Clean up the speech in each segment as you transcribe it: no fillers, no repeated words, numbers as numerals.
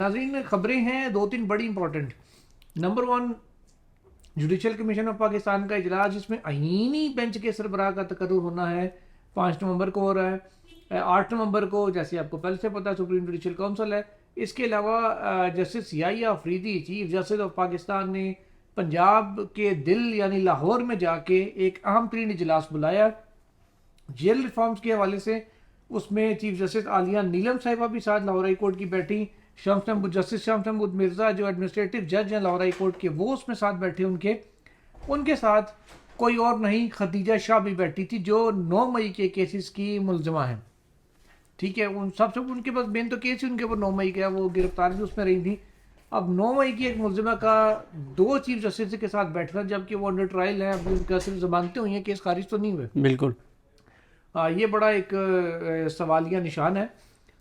ناظرین خبریں ہیں دو تین بڑی important. Number 1 judicial commission of Pakistan کا اجلاس جس میں آئینی بینچ کے سربراہ کا تقرر ہونا ہے 5 نومبر کو ہو رہا ہے. 8 نومبر کو جیسے آپ کو پہلے سے پتا سپریم جوڈیشل کونسل ہے. اس کے علاوہ justice Yahya Afridi chief justice of Pakistan نے پنجاب کے دل یعنی لاہور میں جا کے ایک اہم ترین اجلاس بلایا جیل ریفارمز کے حوالے سے. اس میں چیف جسٹس عالیہ نیلم صاحبہ بھی ساتھ لاہور ہائی کورٹ کی بیٹھی. جسٹس شمس محمود مرزا جو ایڈمنسٹریٹو جج ہیں لاہور ہائی کورٹ کے وہ اس میں ساتھ بیٹھے. ان کے ساتھ کوئی اور نہیں خدیجہ شاہ بھی بیٹھی تھی جو 9 مئی کے کیسز کی ملزمہ ہیں. ٹھیک ہے, ان سب سے ان کے پاس مین تو کیس ہی ان کے اوپر 9 مئی کا وہ گرفتار بھی اس میں رہی تھی. اب 9 مئی کی ایک ملزمہ کا 2 چیف جسٹس کے ساتھ بیٹھنا جبکہ وہ انڈر ٹرائل ہیں, اب ان کا صرف ضمانتیں ہوئی ہیں, کیس خارج تو نہیں ہوئے. بالکل یہ بڑا ایک سوالیہ نشان ہے.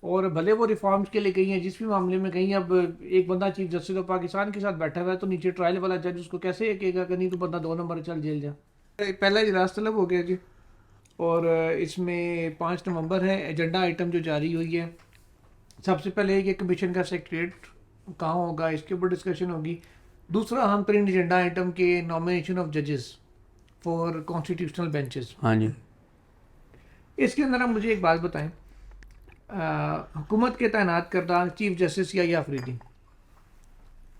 اور بھلے وہ ریفارمز کے لیے گئی ہیں جس بھی معاملے میں گئی ہیں, اب ایک بندہ چیف جسٹس آف پاکستان کے ساتھ بیٹھا ہوا ہے تو نیچے ٹرائل والا جج اس کو کیسے کہے گا کہ نہیں تو بندہ 2 نمبر چل جیل جا. پہلا اجلاس طلب ہو گیا جی, اور اس میں 5 نومبر ہے. ایجنڈا آئٹم جو جاری ہوئی ہے, سب سے پہلے یہ کمیشن کا سیکریٹریٹ کہاں ہوگا اس کے اوپر ڈسکشن ہوگی. دوسرا اہم ترین ایجنڈا آئٹم کے نامینیشن آف ججز فار کانسٹیٹیوشنل بینچز. ہاں جی, اس کے اندر آپ مجھے ایک بات بتائیں, حکومت کے تعینات کردہ چیف جسٹس یحییٰ آفریدی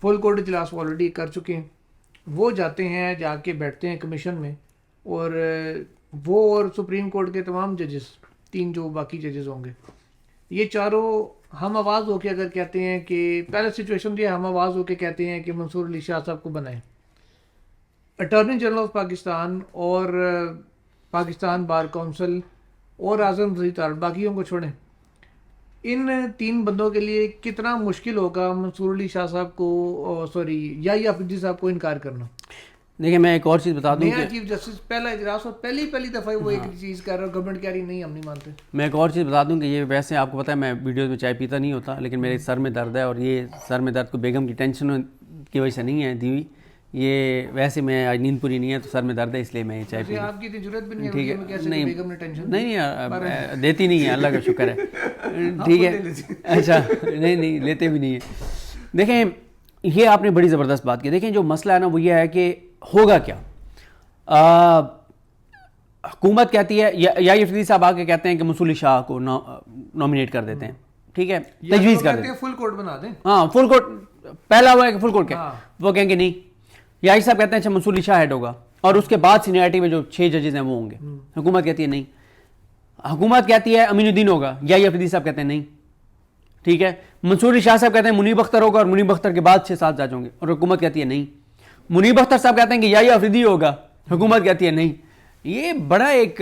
فل کورٹ اجلاس آلریڈی کر چکے ہیں. وہ جاتے ہیں, جا کے بیٹھتے ہیں کمیشن میں, اور وہ اور سپریم کورٹ کے تمام ججز 3 جو باقی ججز ہوں گے یہ چاروں ہم آواز ہو کے اگر کہتے ہیں کہ پہلے سچویشن یہ ہم آواز ہو کے کہتے ہیں کہ منصور علی شاہ صاحب کو بنائیں اٹارنی جنرل آف پاکستان اور پاکستان بار کونسل اور اعظم وزیر تعلق, باقیوں کو چھوڑیں, ان 3 بندوں کے لیے کتنا مشکل ہوگا منصور علی شاہ صاحب کو یحییٰ آفریدی صاحب کو انکار کرنا. دیکھیں میں ایک اور چیز بتا دوں کہ چیف جسٹس پہلا اجلاس اور پہلی دفعہ وہ ایک چیز کر رہا ہے, گورنمنٹ کہہ رہی نہیں ہم نہیں مانتے. میں ایک اور چیز بتا دوں کہ یہ ویسے آپ کو پتہ ہے میں ویڈیوز میں چائے پیتا نہیں ہوتا, لیکن میرے سر میں درد ہے, اور یہ سر میں درد کو بیگم کی ٹینشن کی وجہ سے نہیں ہے دی ہوئی, یہ ویسے میں آج نیند پوری نہیں ہے تو سر میں درد ہے اس لیے میں یہ چائے پی. آپ کی اتنی ضرورت بھی نہیں ہے. ٹھیک ہے, نہیں دیتی نہیں ہے, اللہ کا شکر ہے. ٹھیک ہے, اچھا نہیں لیتے بھی نہیں ہیں. دیکھیں یہ آپ نے بڑی زبردست بات کی. دیکھیں جو مسئلہ ہے نا وہ یہ ہے کہ ہوگا کیا. حکومت کہتی ہے, یحییٰ آفریدی صاحب آ کے کہتے ہیں کہ منصور علی شاہ کو نامینیٹ کر دیتے ہیں, ٹھیک ہے, تجویز کر دیتے ہیں, فل کورٹ بنا دیں. ہاں فل کورٹ پہلا ہوا ہے کہ فل کورٹ کیا, وہ کہیں گے نہیں. یحییٰ صاحب کہتے ہیں اچھا منصور علی شاہ ہیڈ ہوگا, اور اس کے بعد سینیئرٹی میں جو 6 ججز ہیں وہ ہوں گے. حکومت کہتی ہے نہیں. حکومت کہتی ہے امین الدین ہوگا, یحییٰ آفریدی صاحب کہتے ہیں نہیں. ٹھیک ہے, منصور علی شاہ صاحب کہتے ہیں منیب اختر ہوگا, اور منیب اختر کے بعد 6-7 جج ہوں گے, اور حکومت کہتی ہے نہیں. منیب اختر صاحب کہتے ہیں کہ یحییٰ آفریدی ہوگا, حکومت کہتی ہے نہیں. یہ بڑا ایک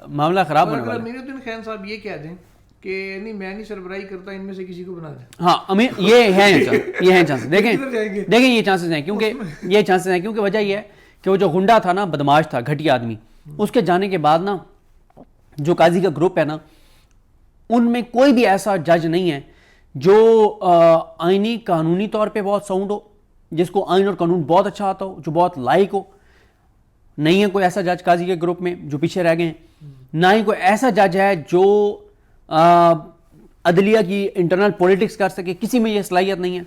معاملہ خراب ہونے والا ہے. امین الدین خان صاحب یہ کہہ دیں کہ نہیں میں نہیں سربراہی کرتا, ان میں سے کسی کو بنا دیں. ہاں یہ ہیں چانسز. دیکھیں یہ چانسز ہیں, کیونکہ وجہ یہ ہے کہ وہ جو گنڈا تھا نا, بدماش تھا, گھٹیا آدمی, اس کے جانے کے بعد نا جو قاضی کا گروپ ہے نا ان میں کوئی بھی ایسا جج نہیں ہے جو آئینی قانونی طور پہ بہت ساؤنڈ ہو, جس کو آئین اور قانون بہت اچھا آتا ہو, جو بہت لائق ہو. نہیں ہے کوئی ایسا جج قاضی کے گروپ میں جو پیچھے رہ گئے ہیں. نہ ہی کوئی ایسا جج ہے جو عدلیہ کی انٹرنل پولیٹکس کر سکے, کسی میں یہ صلاحیت نہیں ہے.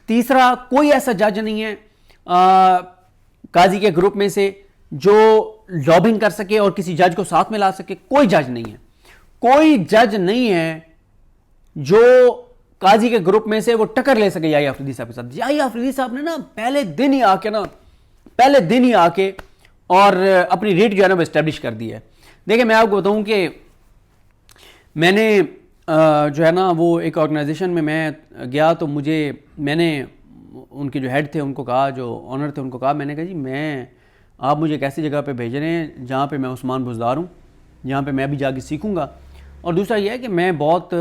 تیسرا کوئی ایسا جج نہیں ہے قاضی کے گروپ میں سے جو لابنگ کر سکے اور کسی جج کو ساتھ میں لا سکے. کوئی جج نہیں ہے, کوئی جج نہیں ہے جو قاضی کے گروپ میں سے وہ ٹکر لے سکے یحییٰ آفریدی صاحب کے ساتھ. یحییٰ آفریدی صاحب نے نا پہلے دن ہی آ کے اور اپنی ریٹ جو ہے نا وہ اسٹیبلش کر دی ہے. دیکھیں میں آپ کو بتاؤں کہ میں نے جو ہے نا وہ ایک آرگنائزیشن میں گیا تو میں نے ان کے جو ہیڈ تھے ان کو کہا, جو آنر تھے ان کو کہا, میں نے کہا جی آپ مجھے ایک ایسی جگہ پہ بھیج رہے ہیں جہاں پہ میں عثمان بزدار ہوں, جہاں پہ میں بھی جا کے سیکھوں گا, اور دوسرا یہ ہے کہ میں بہت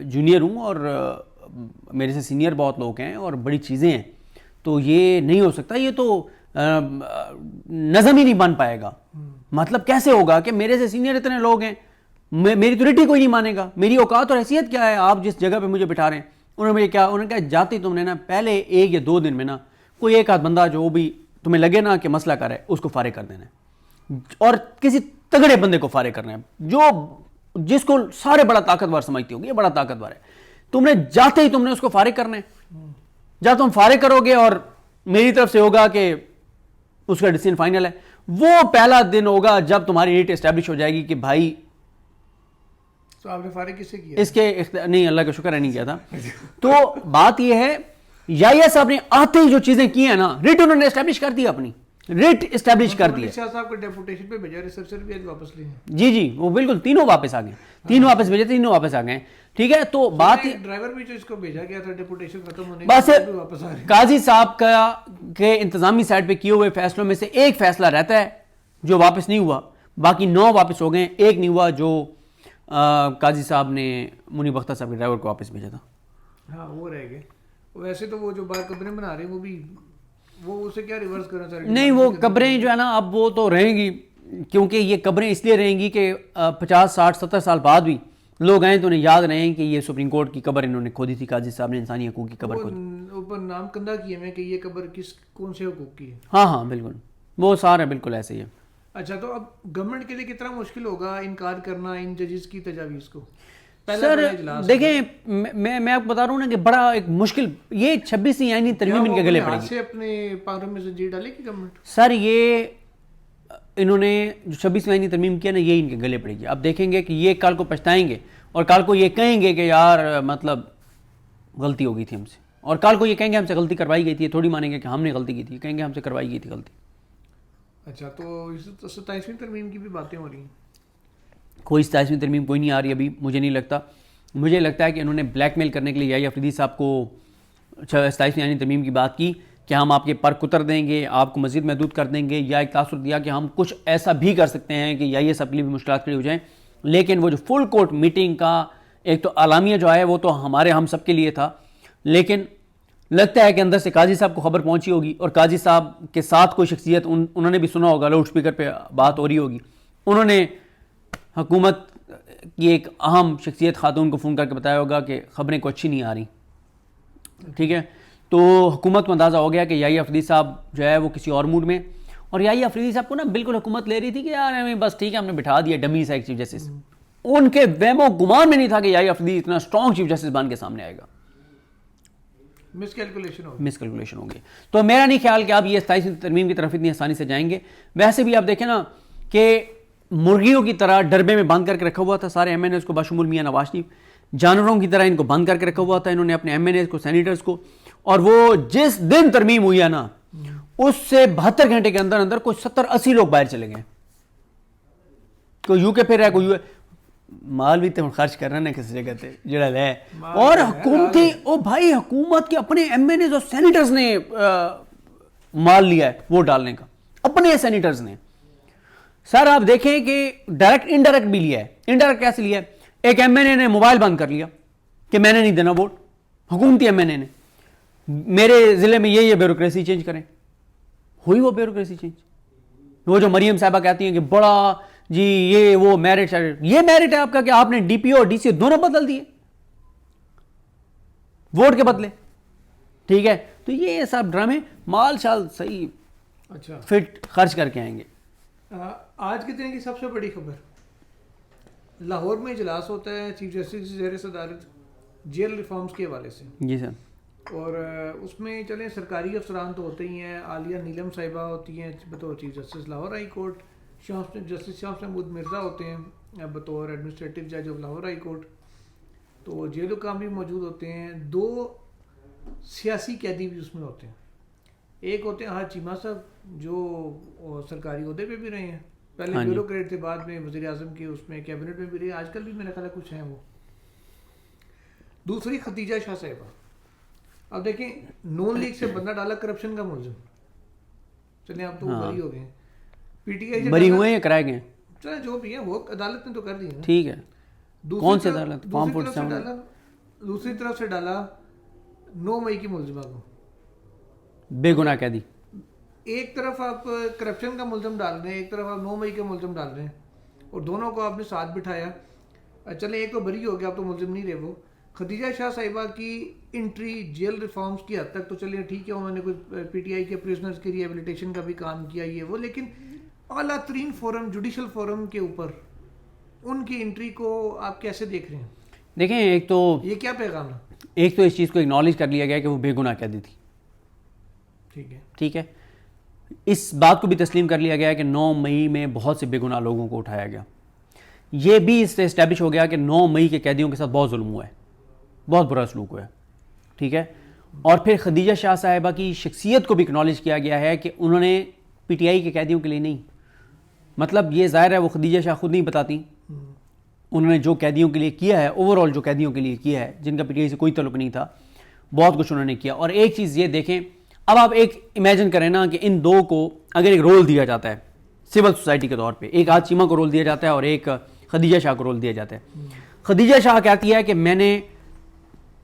جونیئر ہوں اور میرے سے سینئر بہت لوگ ہیں اور بڑی چیزیں ہیں, تو یہ نہیں ہو سکتا, یہ تو نظم ہی نہیں بن پائے گا. مطلب کیسے ہوگا کہ میرے سے سینئر اتنے لوگ ہیں, میری تو ریٹی کوئی نہیں مانے گا, میری اوقات اور حیثیت کیا ہے, آپ جس جگہ پہ مجھے بٹھا رہے ہیں. انہوں نے کہا جاتی تم نے نا پہلے 1 یا 2 دن میں نا کوئی ایک آدھ بندہ جو بھی تمہیں لگے نا کہ مسئلہ کر ہے اس کو فارغ کر دینا ہے, اور کسی تگڑے بندے کو فارغ کرنا ہے جس کو سارے بڑا طاقتور سمجھتے ہوں گے, یہ بڑا طاقتور ہے. تم نے جاتے ہی تم نے اس کو فارغ کرنا ہے. جب تم فارغ کرو گے اور میری طرف سے ہوگا کہ اس کا ڈیسیژن فائنل ہے, وہ پہلا دن ہوگا جب تمہاری نیٹ اسٹیبلش ہو جائے گی کہ بھائی تو آپ نے فارغ کس سے کیا؟ اس کے نہیں, اللہ کا شکر ہے نہیں کیا تھا. تو بات یہ ہے یحییٰ صاحب نے آتے ہی جو چیزیں کی ہیں نا, ریٹ انہوں نے اسٹیبلش کر دیا, اپنی ریٹ اسٹیبلش کر دیا. شاہ صاحب کو ڈیپوٹیشن پہ بھیجا, ریسرچر بھی آج واپس لیے. جی وہ بالکل تینوں واپس آ گئے, تینوں واپس بھیجے, تینوں واپس آ گئے. ٹھیک ہے, تو بات ڈرائیور بھی جو اس کو بھیجا گیا تھا ڈیپوٹیشن ختم ہونے بس کے بعد واپس آ رہے ہیں. قاضی صاحب کا کے انتظامی سائٹ پہ کیے ہوئے فیصلوں میں سے ایک فیصلہ رہتا ہے جو واپس نہیں ہوا, باقی 9 واپس ہو گئے, ایک نہیں ہوا جو قاضی صاحب نے منی بختہ صاحب کے ڈرائیور کو واپس بھیجا تھا. ہاں وہ رہ گئے. ویسے تو وہ جو بار قبریں بنا رہے ہیں وہ بھی وہ اسے کیا ریورس کرنا چاہ رہے ہیں؟ نہیں, وہ قبریں جو ہے نا اب وہ تو رہیں گی, کیونکہ یہ قبریں اس لیے رہیں گی کہ 50 60 70 سال بعد بھی لوگ آئیں تو انہیں یاد رہیں کہ یہ سپریم کورٹ کی قبر انہوں نے کھودی تھی, قاضی صاحب نے انسانی حقوق کی قبر کھودی. اوپر نام کندہ کیے میں کہ یہ قبر کون سے حقوق کی ہے. ہاں بالکل, وہ سارا بالکل ایسے ہی ہے. اچھا, تو اب گورنمنٹ کے لیے کتنا مشکل ہوگا انکار کرنا ان ججز کی تجاویز کو؟ سر دیکھیں, میں آپ کو بتا رہا ہوں نا کہ بڑا ایک مشکل, یہ 26ویں آئینی ترمیم ان کے گلے پڑے گی. سے اپنے پاوروں میں زنجیر ڈالے گی گورنمنٹ؟ سر یہ انہوں نے جو 26ویں آئینی ترمیم کیا نا, یہ ان کے گلے پڑے گی. اب دیکھیں گے کہ یہ کل کو پچھتائیں گے اور کل کو یہ کہیں گے کہ یار مطلب غلطی ہو گئی تھی ہم سے, اور کل کو یہ کہیں گے ہم سے غلطی کروائی گئی تھی. تھوڑی مانیں گے کہ ہم نے غلطی کی تھی, کہیں گے ہم سے کروائی گئی تھی غلطی. اچھا, تو 27ویں ترمیم کی بھی باتیں ہو رہی ہیں؟ کوئی 27ویں ترمیم کوئی نہیں آ رہی ابھی, مجھے نہیں لگتا. مجھے لگتا ہے کہ انہوں نے بلیک میل کرنے کے لیے یحییٰ آفریدی صاحب کو 27ویں آئینی ترمیم کی بات کی کہ ہم آپ کے پر کتر دیں گے, آپ کو مزید محدود کر دیں گے, یا ایک تاثر دیا کہ ہم کچھ ایسا بھی کر سکتے ہیں کہ یحییٰ صاحب کے لیے بھی مشکلات کھڑی ہو جائیں. لیکن وہ جو فل کورٹ میٹنگ کا ایک تو اعلامیہ جو ہے وہ تو ہم سب کے لیے تھا, لیکن لگتا ہے کہ اندر سے قاضی صاحب کو خبر پہنچی ہوگی, اور قاضی صاحب کے ساتھ کوئی شخصیت انہوں نے بھی سنا ہوگا, لاؤڈ اسپیکر پہ بات ہو رہی ہوگی, انہوں نے حکومت کی ایک اہم شخصیت خاتون کو فون کر کے بتایا ہوگا کہ خبریں کو اچھی نہیں آ رہی. ٹھیک ہے, تو حکومت کو اندازہ ہو گیا کہ یحییٰ آفریدی صاحب جو ہے وہ کسی اور موڈ میں, اور یحییٰ آفریدی صاحب کو نا بالکل حکومت لے رہی تھی کہ یار ہمیں بس ٹھیک ہے ہم نے بٹھا دیا ڈمی سا ایک چیف جسٹس. ان کے وہم و گمان میں نہیں تھا کہ یحییٰ آفریدی اتنا اسٹرانگ چیف جسٹس بن کے سامنے آئے گا. مس کیلکولیشن ہو گئی. تو میرا نہیں خیال کہ آپ یہ 27ویں ترمیم کی طرف اتنی آسانی سے جائیں گے. ویسے بھی آپ دیکھیں نا کہ مرغیوں کی طرح ڈربے میں بند کر کے رکھا ہوا تھا سارے ایم این ایز کو, بشمول میاں نواز شریف. جانوروں کی طرح ان کو بند کر کے رکھا ہوا تھا انہوں نے اپنے ایم این ایز کو, سینیٹرز کو. اور وہ جس دن ترمیم ہوئی ہے نا, اس سے 72 گھنٹے کے اندر اندر کوئی 70-80 لوگ باہر چلے گئے. کوئی یو کے پھر رہا ہے, کوئی مال بھی تو خرچ کر رہے ہیں کسی جگہ تے جڑا ہے. اور حکومتی او بھائی حکومت کے اپنے ایم این ایز اور سینیٹرز نے مال لیا ہے ووٹ ڈالنے کا, اپنے سینیٹرز نے. سر آپ دیکھیں کہ ڈائریکٹ انڈائریکٹ بھی لیا ہے. انڈائریکٹ کیسے لیا ہے؟ ایک ایم این اے نے موبائل بند کر لیا کہ میں نے نہیں دینا ووٹ, حکومتی ایم این اے نے, میرے ضلع میں یہ بیوروکریسی چینج کریں. ہوئی وہ بیوروکریسی چینج. وہ جو مریم صاحبہ کہتی ہیں کہ بڑا جی یہ وہ میرٹ ہے, یہ میرٹ ہے آپ کا کہ آپ نے ڈی پی او اور ڈی سی دونوں بدل دیے ووٹ کے بدلے. ٹھیک ہے, تو یہ سب ڈرامے مال شال صحیح اچھا فٹ خرچ کر کے آئیں گے. آج کے دن کی سب سے بڑی خبر, لاہور میں اجلاس ہوتا ہے چیف جسٹس کی زیر صدارت جیل ریفارمز کے حوالے سے. جی سر. اور اس میں چلیں سرکاری افسران تو ہوتے ہی ہیں, عالیہ نیلم صاحبہ ہوتی ہیں بطور chief justice Lahore high court, justice Shah Mahmood Mirza ہوتے ہیں بطور ایڈمنسٹریٹو جج آف لاہور ہائی کورٹ, تو جیل حکام بھی موجود ہوتے ہیں. 2 سیاسی قیدی بھی اس میں ہوتے ہیں. ایک ہوتے ہیں حاج چیمہ صاحب جو سرکاری عہدے پہ بھی رہے ہیں, پہلے بیوروکریٹ تھے, بعد میں وزیر اعظم کے اس میں کیبنٹ میں بھی رہے, آج کل بھی میرا خیال ہے کچھ ہیں وہ. دوسری خدیجہ شاہ صاحبہ. اب دیکھیں نون لیگ سے بندہ ڈالا کرپشن کا ملزم, چلیں آپ تو بری ہو گئے ہیں, پی ٹی آئی سے بری ہوئے ہیں کرائے گئے, چلیں جو بھی ہے وہ عدالت نے تو کر دی ہے. ٹھیک ہے, کون سی عدالت؟ دوسری طرف سے ڈالا 9 مئی کی ملزمہ کو بے گناہ قیدی. ایک طرف آپ کرپشن کا ملزم ڈال رہے ہیں, ایک طرف آپ 9 مئی کا ملزم ڈال رہے ہیں, اور دونوں کو آپ نے ساتھ بٹھایا. چلیں ایک تو بری ہو گیا, آپ تو ملزم نہیں رہے. وہ خدیجہ شاہ صاحبہ کی انٹری جیل ریفارمز کی حد تک تو چلیے ٹھیک ہے, انہوں نے کوئی پی ٹی آئی کے پریزنرز کی ریہیبلیٹیشن کا بھی کام کیا یہ وہ, لیکن اعلیٰ ترین فورم جوڈیشل فورم کے اوپر ان کی انٹری کو آپ کیسے دیکھ رہے ہیں؟ دیکھیں ایک تو یہ کیا پیغام ہے؟ ایک تو اس چیز کو اگنالج کر لیا گیا کہ وہ بے گناہ قیدی تھی, ٹھیک ہے, اس بات کو بھی تسلیم کر لیا گیا کہ 9 مئی میں بہت سے بے گناہ لوگوں کو اٹھایا گیا. یہ بھی اس سے اسٹیبلش ہو گیا کہ 9 مئی کے قیدیوں کے ساتھ بہت ظلم ہوا ہے, بہت برا سلوک ہوا ہے, ٹھیک ہے. اور پھر خدیجہ شاہ صاحبہ کی شخصیت کو بھی اکنالج کیا گیا ہے کہ انہوں نے پی ٹی آئی کے قیدیوں کے لیے نہیں, مطلب یہ ظاہر ہے وہ خدیجہ شاہ خود نہیں بتاتی, انہوں نے جو قیدیوں کے لیے کیا ہے, اوور آل جو قیدیوں کے لیے کیا ہے جن کا پی ٹی آئی سے کوئی تعلق نہیں تھا, بہت کچھ انہوں نے کیا. اور ایک چیز یہ دیکھیں, اب آپ ایک امیجن کریں نا کہ ان دو کو اگر ایک رول دیا جاتا ہے سول سوسائٹی کے طور پہ, ایک آج چیمہ کو رول دیا جاتا ہے اور ایک خدیجہ شاہ کو رول دیا جاتا ہے. خدیجہ شاہ کہتی ہے کہ میں نے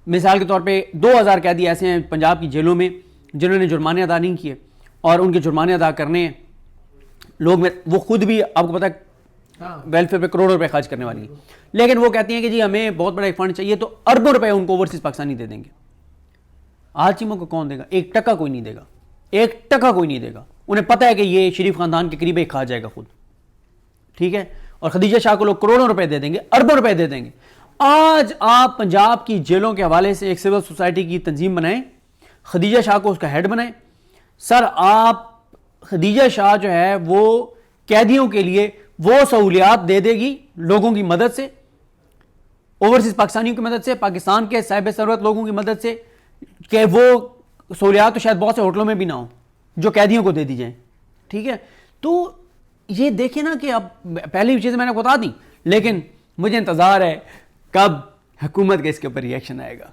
مثال کے طور پہ 2000 قیدی ایسے ہیں پنجاب کی جیلوں میں جنہوں نے جرمانے ادا نہیں کیے, اور ان کے جرمانے ادا کرنے لوگ میں وہ خود بھی آپ کو پتہ ہے ویلفیئر پہ کروڑوں روپے خرچ کرنے والی ہیں, لیکن وہ کہتی ہیں کہ جی ہمیں بہت بڑا ایک فنڈ چاہیے تو اربوں روپے ان کو اوورسیز پاکستانی دے دیں گے. آج چیموں کو کون دے گا؟ 1 ٹکا کوئی نہیں دے گا, 1 ٹکا کوئی نہیں دے گا. انہیں پتہ ہے کہ یہ شریف خاندان کے قریب ایک کھا جائے گا خود, ٹھیک ہے. اور خدیجہ شاہ کو لوگ کروڑوں روپے دے دیں گے, اربوں روپے دے دیں گے. آج آپ پنجاب کی جیلوں کے حوالے سے ایک سول سوسائٹی کی تنظیم بنائیں, خدیجہ شاہ کو اس کا ہیڈ بنائیں. سر آپ خدیجہ شاہ جو ہے وہ قیدیوں کے لیے وہ سہولیات دے دے گی لوگوں کی مدد سے, اوورسیز پاکستانیوں کی مدد سے, پاکستان کے صاحب ثروت لوگوں کی مدد سے, کہ وہ سہولیات تو شاید بہت سے ہوٹلوں میں بھی نہ ہوں جو قیدیوں کو دے دی جائیں, ٹھیک ہے. تو یہ دیکھیں نا کہ اب پہلی چیز میں نے بتا دی, لیکن مجھے انتظار ہے کب حکومت کا اس کے اوپر ریئیکشن آئے گا.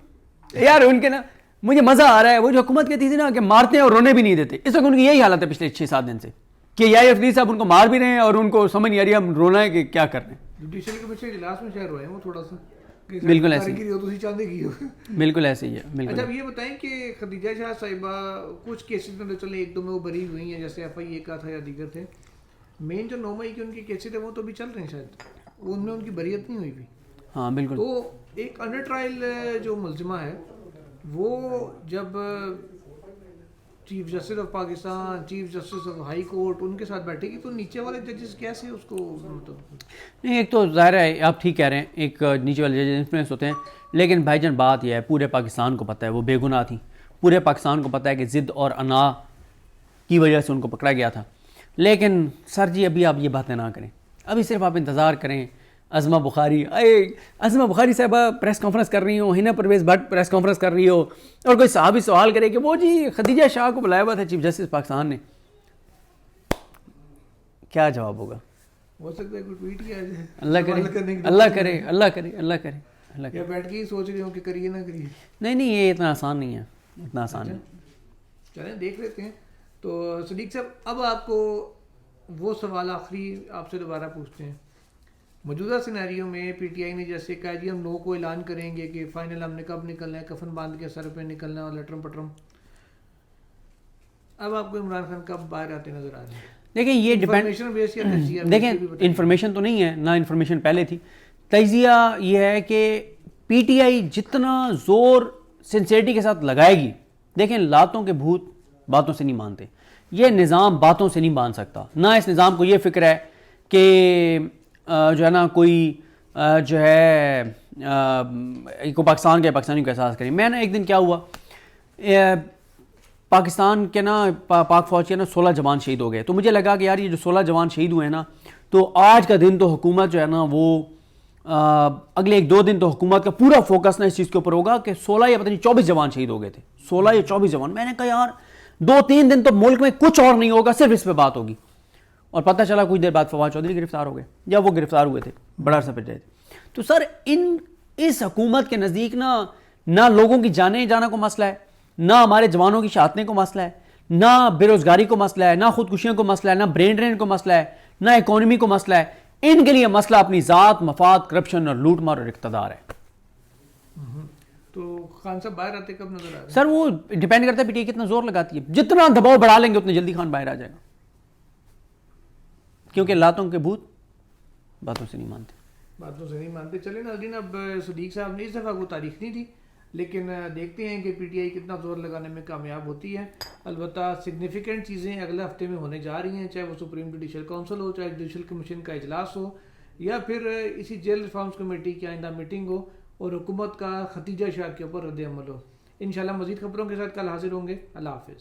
یار ان کے نا مجھے مزہ آ رہا ہے, وہ جو حکومت کہتی تھی نا کہ مارتے ہیں اور رونے بھی نہیں دیتے, اس وقت ان کی یہی حالت ہے پچھلے 6-7 دن سے کہ یار افریدی صاحب ان کو مار بھی رہے ہیں اور ان کو سمجھ نہیں آ رہی ہم رونا ہے کہ کیا کر رہے ہیں. جوڈیشل کمیشن اجلاس میں شاید روئے ہیں وہ تھوڑا سا, بالکل ایسے بالکل ایسے ہی ہے. بالکل. اچھا یہ بتائیں کہ خدیجہ شاہ صاحبہ کچھ کیسز میں چلے 1-2 میں وہ بری ہوئی ہیں, جیسے ایف آئی اے کا تھا یا دیگر تھے. مین جو 9 مئی کے ان کے کیسز تھے وہ تو بھی چل رہے ہیں شاید, ان میں ان کی بریت نہیں ہوئی بھی. ہاں بالکل. تو ایک انڈر ٹرائل جو ملزمہ ہے وہ جب chief justice of Pakistan, chief justice of high court ان کے ساتھ بیٹھے گی تو نیچے والے ججز کیسے اس کو نہیں, ایک تو ظاہر ہے آپ ٹھیک کہہ رہے ہیں, ایک نیچے والے ججز انفلوئنس ہوتے ہیں, لیکن بھائی جان بات یہ ہے پورے پاکستان کو پتہ ہے وہ بے گناہ تھی, پورے پاکستان کو پتہ ہے کہ ضد اور انا کی وجہ سے ان کو پکڑا گیا تھا. لیکن سر جی ابھی آپ یہ باتیں نہ کریں, ابھی صرف آپ انتظار کریں. عظمہ بخاری صاحبہ پریس کانفرنس کر رہی ہو, ہنا پرویز بھٹ پریس کانفرنس کر رہی ہو, اور کوئی صحابی سوال کرے کہ وہ جی خدیجہ شاہ کو بلایا ہوا تھا چیف جسٹس پاکستان نے, کیا جواب ہوگا؟ ہو سکتا ہے کوئی ٹویٹ کیا جائے, اللہ کرے اللہ کرے اللہ کرے اللہ کرے اللہ کرے, بیٹھ کے ہی سوچ رہے ہوں کہ کریے نہ کریے. نہیں یہ اتنا آسان نہیں ہے, اتنا آسان نہیں. چلیں دیکھ لیتے ہیں. تو صدیق صاحب اب آپ کو وہ سوال آخری آپ سے دوبارہ پوچھتے ہیں. موجودہ سینیریو میں پی ٹی آئی نے جیسے کہا جی ہم 9 کو اعلان کریں گے کہ فائنل ہم نے کب نکلنا ہے, کفن باندھ کے سر پہ نکلنا اور لٹرم پٹرم, اب آپ کو عمران خان کب باہر آتے نظر آ رہے ہیں؟ دیکھیں یہ ڈیپینڈ, دیکھیں انفارمیشن تو نہیں ہے نہ, انفارمیشن پہلے تھی. تجزیہ یہ ہے کہ پی ٹی آئی جتنا زور سنسیئرٹی کے ساتھ لگائے گی, دیکھیں لاتوں کے بھوت باتوں سے نہیں مانتے, یہ نظام باتوں سے نہیں مان سکتا. نہ اس نظام کو یہ فکر ہے کہ جو ہے نا کوئی جو ہے کو پاکستان کے پاکستانی کو احساس کریں. میں نا ایک دن کیا ہوا, پاکستان کے نا پاک فوج کے نا 16 جوان شہید ہو گئے, تو مجھے لگا کہ یار یہ جو 16 جوان شہید ہوئے ہیں نا, تو آج کا دن تو حکومت جو ہے نا وہ اگلے 1-2 دن تو حکومت کا پورا فوکس نا اس چیز کے اوپر ہوگا کہ 16 یا پتہ نہیں 24 جوان شہید ہو گئے تھے, 16 یا 24 جوان. میں نے کہا یار 2-3 دن تو ملک میں کچھ اور نہیں ہوگا, صرف اس پہ بات ہوگی. اور پتہ چلا کچھ دیر بعد فواد چودھری گرفتار ہو گئے, یا وہ گرفتار ہوئے تھے, بڑا عرصہ پہ رہے تھے. تو سر اس حکومت کے نزدیک نہ لوگوں کی جانیں جانا کو مسئلہ ہے, نہ ہمارے جوانوں کی شہادتیں کو مسئلہ ہے, نہ بے روزگاری کو مسئلہ ہے, نہ خودکشیوں کو مسئلہ ہے, نہ برین ڈرین کو مسئلہ ہے, نہ اکانومی کو مسئلہ ہے. ان کے لیے مسئلہ اپنی ذات, مفاد, کرپشن اور لوٹ مار اور اقتدار ہے. تو خان صاحب باہر آتے کب نظر آ رہے ہیں؟ سر وہ ڈیپینڈ کرتا ہے پی ٹی آئی کتنا زور لگاتی ہے. جتنا دباؤ بڑھا لیں گے اتنے جلدی خان باہر آ جائے گا, کیونکہ لاتوں کے بھوت باتوں سے نہیں مانتے. چلیں ناظرین, اب صدیق صاحب نے اس دفعہ وہ تاریخ نہیں تھی, لیکن دیکھتے ہیں کہ پی ٹی آئی کتنا زور لگانے میں کامیاب ہوتی ہے. البتہ سگنیفیکنٹ چیزیں اگلے ہفتے میں ہونے جا رہی ہیں, چاہے وہ سپریم جوڈیشل کونسل ہو, چاہے جوڈیشل کمیشن کا اجلاس ہو, یا پھر اسی جیل ریفارمز کمیٹی کی آئندہ میٹنگ ہو. اور حکومت کا ختیجہ شاہ کے اوپر رد عمل ہو. انشاءاللہ مزید خبروں کے ساتھ کل حاضر ہوں گے. اللہ حافظ.